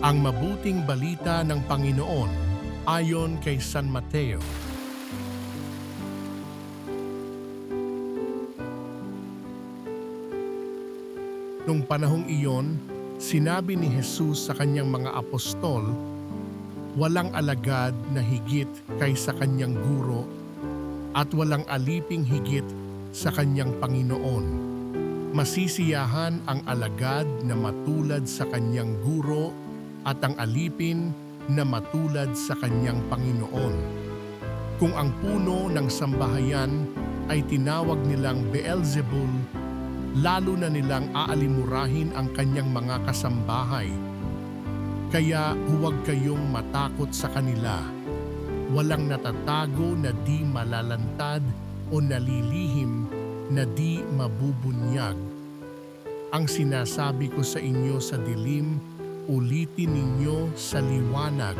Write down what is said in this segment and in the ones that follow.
Ang mabuting balita ng Panginoon ayon kay San Mateo. Nung panahong iyon, sinabi ni Jesus sa kanyang mga apostol, "Walang alagad na higit kaysa kanyang guro at walang aliping higit sa kanyang Panginoon. Masisiyahan ang alagad na matulad sa kanyang guro at ang alipin na matulad sa kanyang Panginoon. Kung ang puno ng sambahayan ay tinawag nilang Beelzebul, lalo na nilang aalimurahin ang kanyang mga kasambahay. Kaya huwag kayong matakot sa kanila. Walang natatago na di malalantad o nalilihim na di mabubunyag. Ang sinasabi ko sa inyo sa dilim, ulitin ninyo sa liwanag,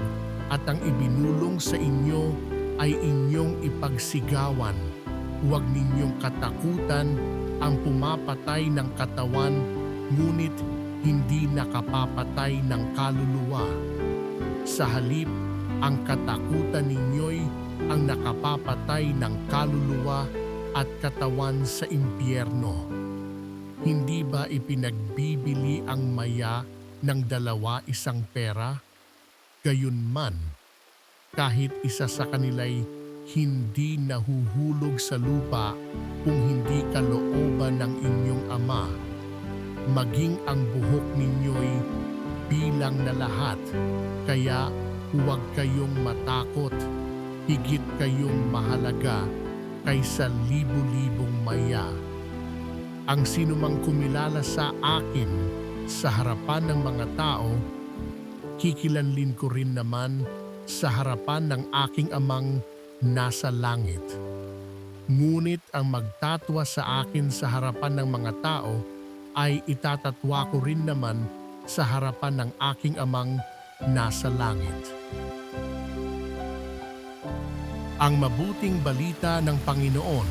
at ang ibinulong sa inyo ay inyong ipagsigawan. Huwag ninyong katakutan ang pumapatay ng katawan, ngunit hindi nakapapatay ng kaluluwa. Sa halip, ang katakutan ninyo'y ang nakapapatay ng kaluluwa at katawan sa impyerno. Hindi ba ipinagbibili ang maya ng 2 pera? Gayunman, kahit isa sa kanila'y hindi nahuhulog sa lupa kung hindi kalooban ng inyong Ama. Maging ang buhok ninyo'y bilang na lahat, kaya huwag kayong matakot, higit kayong mahalaga kaysa libu-libong maya. Ang sinumang kumilala sa akin sa harapan ng mga tao, kikilanlin ko rin naman sa harapan ng aking Amang nasa langit. Ngunit ang magtatwa sa akin sa harapan ng mga tao ay itatatwa ko rin naman sa harapan ng aking Amang nasa langit." Ang mabuting balita ng Panginoon